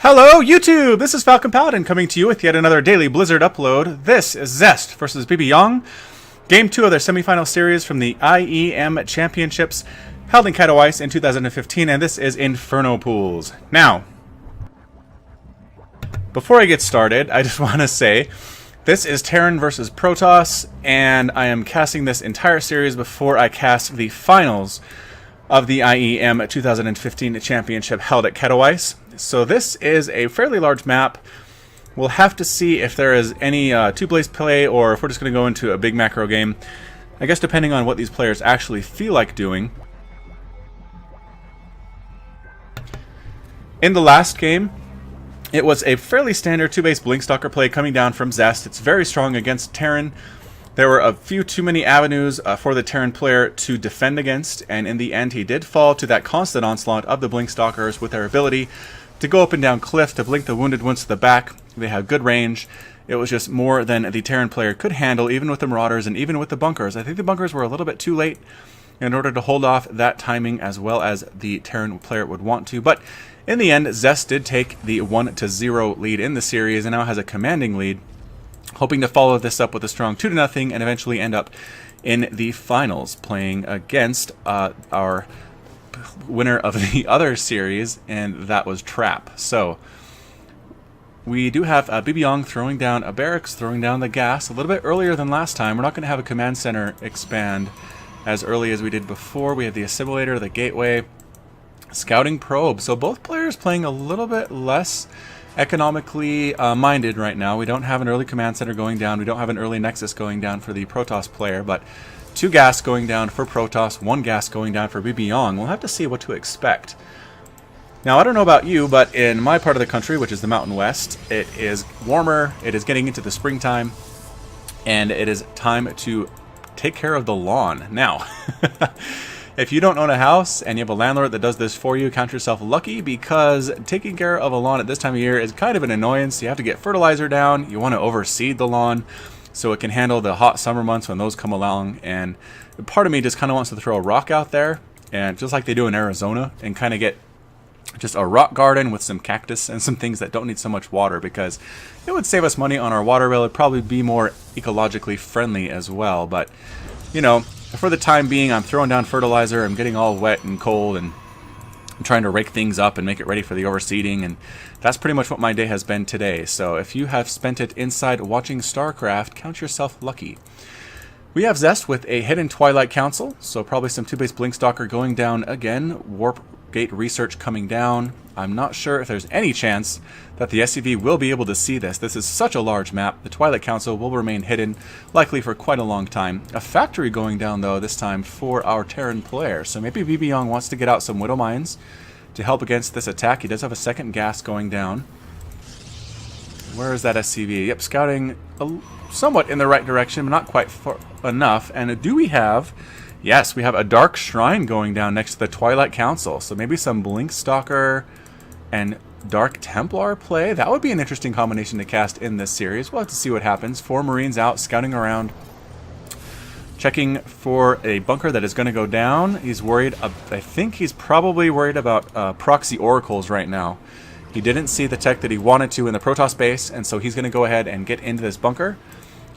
Hello YouTube! This is Falcon Paladin coming to you with yet another daily Blizzard upload. This is Zest versus Bbyong, Game 2 of their semifinal series from the IEM Championships held in Katowice in 2015, and this is Inferno Pools. Now, before I get started, I just want to say, this is Terran versus Protoss, and I am casting this entire series before I cast the finals of the IEM 2015 Championship held at Katowice. So this is a fairly large map. We'll have to see if there is any two-place play or if we're just going to go into a big macro game. I guess depending on what these players actually feel like doing. In the last game, it was a fairly standard two-base Blinkstalker play coming down from Zest. It's very strong against Terran. There were a few too many avenues for the Terran player to defend against, and in the end he did fall to that constant onslaught of the Blinkstalkers with their ability to go up and down cliffs, to blink the wounded ones to the back. They have good range. It was just more than the Terran player could handle, even with the Marauders and even with the bunkers. I think the bunkers were a little bit too late in order to hold off that timing as well as the Terran player would want to. But in the end, Zest did take the 1-0 lead in the series and now has a commanding lead, hoping to follow this up with a strong 2-0 and eventually end up in the finals, playing against our winner of the other series, and that was Trap. So we do have Bbyong throwing down a barracks, throwing down the gas a little bit earlier than last time. We're not going to have a command center expand as early as we did before. We have the assimilator, the gateway, scouting probe. So both players playing a little bit less economically minded right now. We don't have an early command center going down. We don't have an early nexus going down for the Protoss player, but 2 gas going down for Protoss, 1 gas going down for Bbyong. We'll have to see what to expect. Now, I don't know about you, but in my part of the country, which is the Mountain West, it is warmer, it is getting into the springtime, and it is time to take care of the lawn. Now, if you don't own a house and you have a landlord that does this for you, count yourself lucky, because taking care of a lawn at this time of year is kind of an annoyance. You have to get fertilizer down, you want to overseed the lawn so it can handle the hot summer months when those come along, and part of me just kind of wants to throw a rock out there, and just like they do in Arizona, and kind of get just a rock garden with some cactus and some things that don't need so much water, because it would save us money on our water bill. It'd probably be more ecologically friendly as well. But you know, for the time being, I'm throwing down fertilizer, I'm getting all wet and cold, and I'm trying to rake things up and make it ready for the overseeding, and that's pretty much what my day has been today. So if you have spent it inside watching Starcraft, count yourself lucky. We have Zest with a hidden Twilight Council, so probably some two-base Blinkstalker going down again, Warp Gate Research coming down. I'm not sure if there's any chance that the SCV will be able to see this. This is such a large map. The Twilight Council will remain hidden, likely for quite a long time. A factory going down, though, this time for our Terran player. So maybe Bbyong wants to get out some Widow Mines to help against this attack. He does have a second gas going down. Where is that SCV? Yep, scouting somewhat in the right direction, but not quite enough. And do we have... Yes, we have a Dark Shrine going down next to the Twilight Council. So maybe some Blinkstalker and Dark Templar play. That would be an interesting combination to cast in this series. We'll have to see what happens. 4 Marines out, scouting around, checking for a bunker that is going to go down. He's worried, I think he's probably worried about proxy oracles right now. He didn't see the tech that he wanted to in the Protoss base, and so he's going to go ahead and get into this bunker.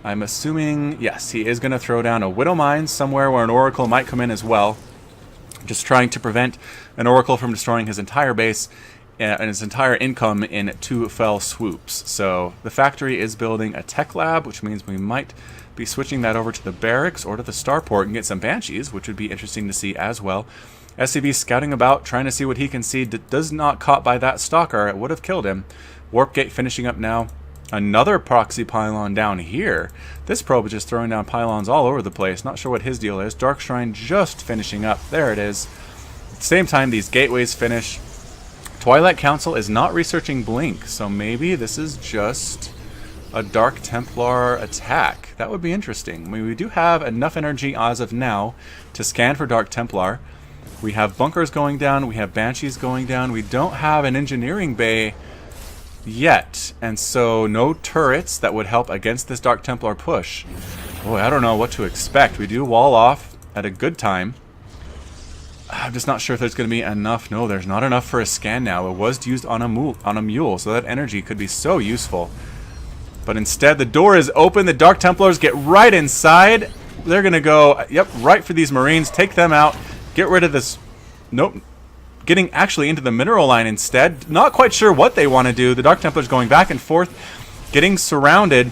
I'm assuming, yes, he is going to throw down a Widow Mine somewhere where an Oracle might come in as well. Just trying to prevent an Oracle from destroying his entire base and his entire income in 2 fell swoops. So the factory is building a tech lab, which means we might be switching that over to the barracks or to the starport and get some Banshees, which would be interesting to see as well. SCV scouting about, trying to see what he can see. Does not caught by that Stalker. It would have killed him. Warp Gate finishing up now. Another proxy pylon down here. This probe is just throwing down pylons all over the place. Not sure what his deal is. Dark Shrine just finishing up. There it is. At the same time, these gateways finish. Twilight Council is not researching Blink, so maybe this is just a Dark Templar attack. That would be interesting. I mean, we do have enough energy as of now to scan for Dark Templar. We have bunkers going down. We have Banshees going down. We don't have an engineering bay yet, and so no turrets that would help against this Dark Templar push. Boy, I don't know what to expect. We do wall off at a good time. I'm just not sure if there's going to be enough. No, there's not enough for a scan now. It was used on a mule, so that energy could be so useful. But instead, the door is open. The Dark Templars get right inside. They're going to go, yep, right for these Marines. Take them out. Get rid of this. Nope. Getting actually into the mineral line instead. Not quite sure what they want to do. The Dark Templars going back and forth. Getting surrounded.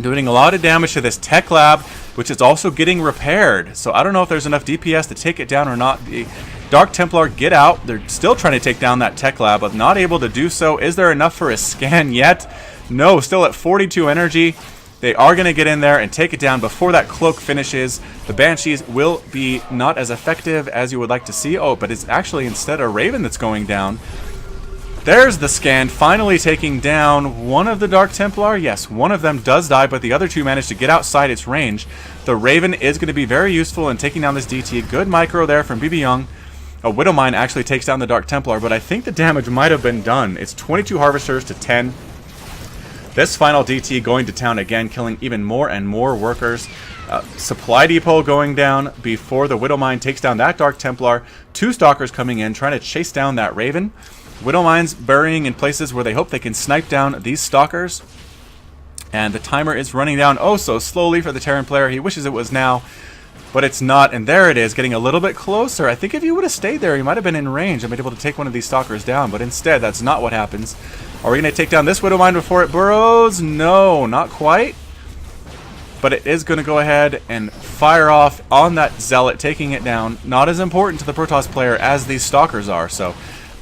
Doing a lot of damage to this tech lab, which is also getting repaired. So I don't know if there's enough DPS to take it down or not. The Dark Templar get out. They're still trying to take down that tech lab, but not able to do so. Is there enough for a scan yet? No, still at 42 energy. They are going to get in there and take it down before that cloak finishes. The Banshees will be not as effective as you would like to see. Oh, but it's actually instead a Raven that's going down. There's the scan, finally taking down one of the Dark Templar. Yes, one of them does die, but the other two managed to get outside its range. The Raven is going to be very useful in taking down this DT. Good micro there from Bbyong. A Widowmine actually takes down the Dark Templar, but I think the damage might have been done. It's 22 Harvesters to 10. This final DT going to town again, killing even more and more workers. Supply depot going down before the Widowmine takes down that Dark Templar. Two Stalkers coming in, trying to chase down that Raven. Widowmines burying in places where they hope they can snipe down these Stalkers. And the timer is running down oh so slowly for the Terran player. He wishes it was now, but it's not. And there it is, getting a little bit closer. I think if he would have stayed there, he might have been in range and been able to take one of these Stalkers down. But instead, that's not what happens. Are we going to take down this Widowmine before it burrows? No, not quite. But it is going to go ahead and fire off on that Zealot, taking it down. Not as important to the Protoss player as these Stalkers are. So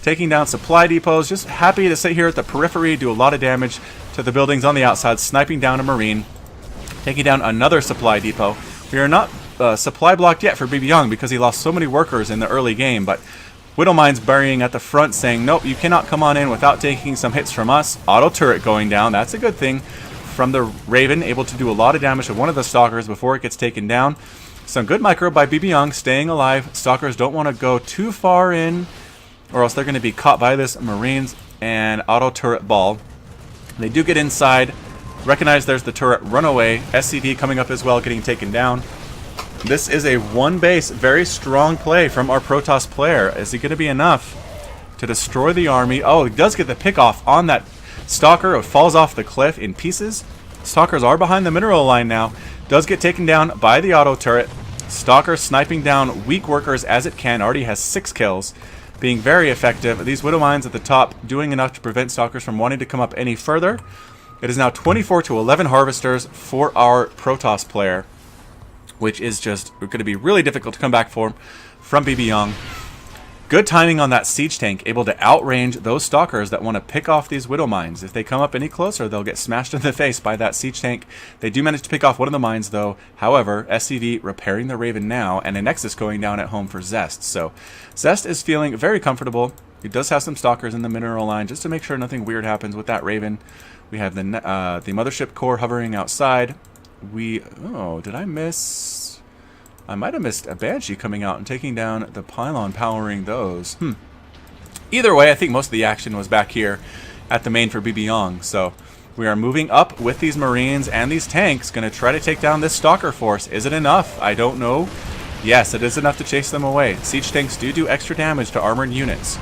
taking down supply depots, just happy to sit here at the periphery, do a lot of damage to the buildings on the outside, sniping down a Marine, taking down another supply depot. We are not supply blocked yet for Bbyong because he lost so many workers in the early game, but Widowmine's burying at the front, saying, nope, you cannot come on in without taking some hits from us. Auto turret going down, that's a good thing from the Raven, able to do a lot of damage to one of the Stalkers before it gets taken down. Some good micro by Bbyong, staying alive. Stalkers don't want to go too far in, or else they're going to be caught by this Marines and auto turret ball. They do get inside, recognize there's the turret, run away. SCV coming up as well, getting taken down. This is a one base, very strong play from our Protoss player. Is it going to be enough to destroy the army? Oh, he does get the pick off on that Stalker. It falls off the cliff in pieces. Stalkers are behind the mineral line now. Does get taken down by the auto turret. Stalker sniping down weak workers as it can. Already has 6 kills. Being very effective. These Widowmines at the top doing enough to prevent Stalkers from wanting to come up any further. It is now 24 to 11 Harvesters for our Protoss player, which is just going to be really difficult to come back from Bbyong. Good timing on that siege tank, able to outrange those Stalkers that want to pick off these Widowmines. If they come up any closer, they'll get smashed in the face by that siege tank. They do manage to pick off one of the mines, though. However, SCV repairing the Raven now, and a Nexus going down at home for Zest. So Zest is feeling very comfortable. He does have some Stalkers in the mineral line, just to make sure nothing weird happens with that Raven. We have the Mothership core hovering outside. Oh, did I miss? I might have missed a Banshee coming out and taking down the pylon, powering those. Either way, I think most of the action was back here at the main for Bbyong. So we are moving up with these Marines and these tanks, going to try to take down this Stalker force. Is it enough? I don't know. Yes, it is enough to chase them away. Siege tanks do extra damage to armored units,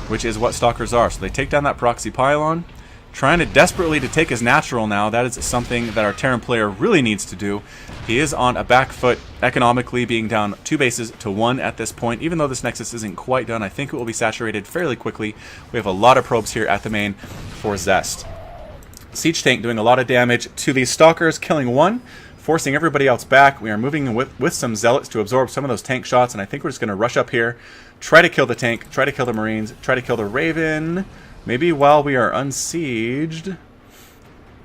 which is what Stalkers are. So they take down that proxy pylon. Trying to desperately to take his natural now. That is something that our Terran player really needs to do. He is on a back foot economically, being down 2 bases to 1 at this point. Even though this Nexus isn't quite done, I think it will be saturated fairly quickly. We have a lot of probes here at the main for Zest. Siege tank doing a lot of damage to these Stalkers, killing 1, forcing everybody else back. We are moving with some Zealots to absorb some of those tank shots, and I think we're just going to rush up here, try to kill the tank, try to kill the Marines, try to kill the Raven. Maybe while we are unsieged.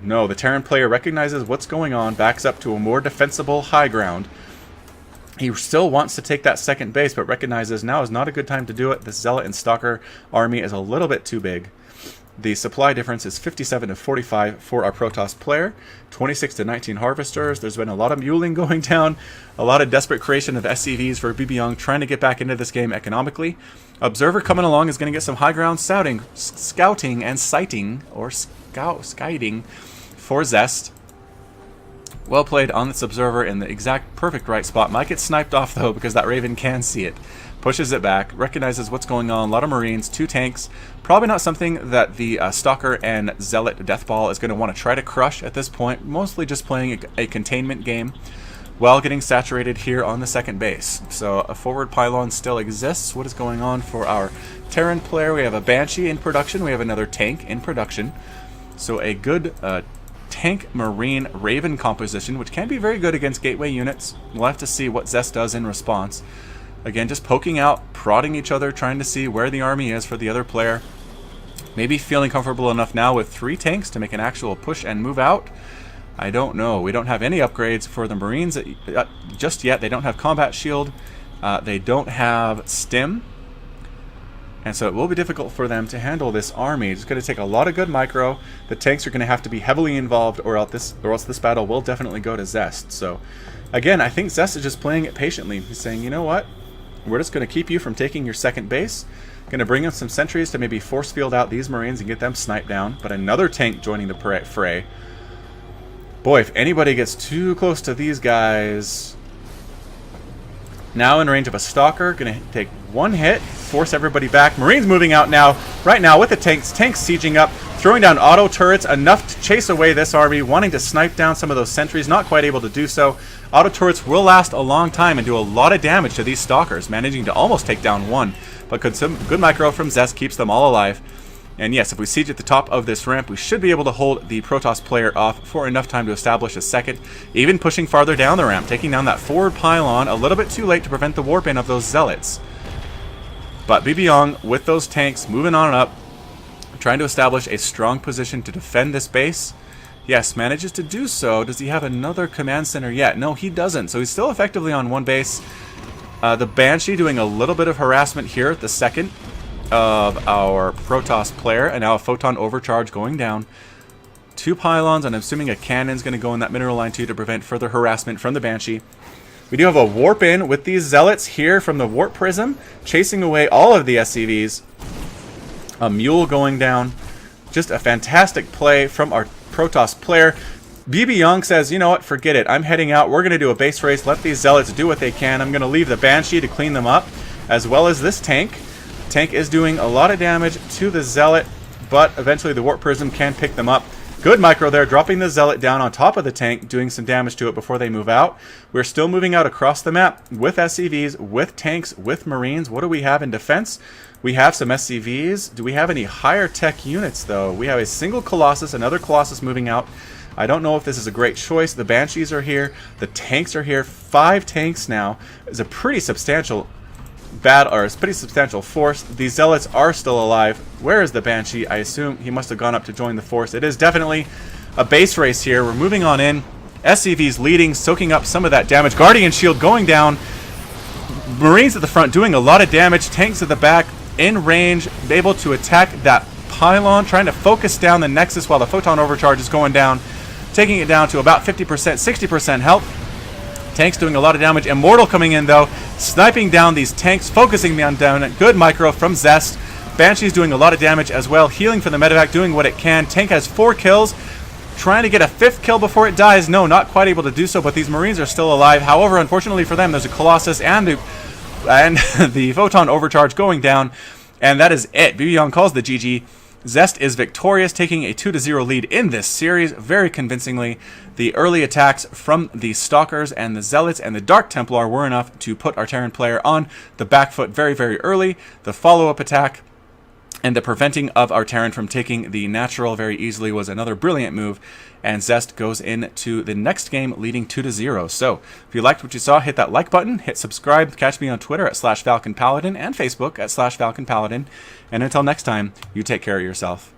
No, the Terran player recognizes what's going on, backs up to a more defensible high ground. He still wants to take that second base, but recognizes now is not a good time to do it. The Zealot and Stalker army is a little bit too big. The supply difference is 57 to 45 for our Protoss player, 26 to 19 Harvesters. There's been a lot of muling going down, a lot of desperate creation of SCVs for Bbyong, trying to get back into this game economically. Observer coming along is going to get some high ground scouting and sighting, or scouting for Zest. Well played on this Observer in the exact perfect right spot. Might get sniped off, though, because that Raven can see it. pushes it back, recognizes what's going on. A lot of Marines, 2 tanks. Probably not something that the Stalker and Zealot Deathball is going to want to try to crush at this point. Mostly just playing a containment game while getting saturated here on the second base. So a forward pylon still exists. What is going on for our Terran player? We have a Banshee in production. We have another tank in production. So a good tank Marine Raven composition, which can be very good against gateway units. We'll have to see what Zest does in response. Again, just poking out, prodding each other, trying to see where the army is for the other player. Maybe feeling comfortable enough now with 3 tanks to make an actual push and move out. I don't know. We don't have any upgrades for the Marines just yet. They don't have combat shield. They don't have stim. And so it will be difficult for them to handle this army. It's going to take a lot of good micro. The tanks are going to have to be heavily involved, or else this battle will definitely go to Zest. So, again, I think Zest is just playing it patiently. He's saying, you know what? We're just going to keep you from taking your second base. Going to bring in some sentries to maybe force field out these Marines and get them sniped down. But another tank joining the fray. Boy, if anybody gets too close to these guys... Now in range of a Stalker, going to take 1 hit, force everybody back. Marines moving out now, right now with the tanks sieging up, throwing down auto turrets, enough to chase away this army, wanting to snipe down some of those sentries, not quite able to do so. Auto turrets will last a long time and do a lot of damage to these Stalkers, managing to almost take down 1. But some good micro from Zest keeps them all alive. And yes, if we siege at the top of this ramp, we should be able to hold the Protoss player off for enough time to establish a second, even pushing farther down the ramp, taking down that forward pylon a little bit too late to prevent the warp in of those Zealots. But Bbyong, with those tanks moving on up, trying to establish a strong position to defend this base. Yes, manages to do so. Does he have another command center yet? No, he doesn't. So he's still effectively on 1 base. The Banshee doing a little bit of harassment here at the second of our Protoss player, and now a photon overcharge going down. 2 pylons, and I'm assuming a cannon's going to go in that mineral line too to prevent further harassment from the Banshee. We do have a warp in with these Zealots here from the warp prism, chasing away all of the SCVs. A mule going down. Just a fantastic play from our Protoss player. Bbyong says, you know what, forget it. I'm heading out. We're going to do a base race. Let these Zealots do what they can. I'm going to leave the Banshee to clean them up, as well as this tank. Tank is doing a lot of damage to the Zealot, but eventually the Warp Prism can pick them up. Good micro there, dropping the Zealot down on top of the tank, doing some damage to it before they move out. We're still moving out across the map with SCVs, with tanks, with Marines. What do we have in defense? We have some SCVs. Do we have any higher tech units, though? We have a single Colossus, another Colossus moving out. I don't know if this is a great choice. The Banshees are here. The tanks are here. 5 tanks now. It's a pretty substantial it's pretty substantial force. These Zealots are still alive. Where is the Banshee? I assume he must have gone up to join the force. It is definitely a base race here. We're moving on in. SCVs leading, soaking up some of that damage. Guardian Shield going down. Marines at the front doing a lot of damage. Tanks at the back in range, able to attack that pylon, trying to focus down the Nexus while the Photon Overcharge is going down, taking it down to about 50%, 60% health. Tanks doing a lot of damage. Immortal coming in, though, sniping down these tanks, focusing them down. Good micro from Zest. Banshee's doing a lot of damage as well. Healing for the medevac, doing what it can. Tank has 4 kills. Trying to get a 5th kill before it dies. No, not quite able to do so, but these Marines are still alive. However, unfortunately for them, there's a Colossus and the Photon Overcharge going down. And that is it. Bbyong calls the GG. Zest is victorious, taking a 2-0 lead in this series very convincingly. The early attacks from the Stalkers and the Zealots and the Dark Templar were enough to put our Terran player on the back foot very, very early. The follow-up attack and the preventing of our Terran from taking the natural very easily was another brilliant move. And Zest goes into the next game leading 2-0. So, if you liked what you saw, hit that like button, hit subscribe, catch me on Twitter at /FalconPaladin and Facebook at /FalconPaladin. And until next time, you take care of yourself.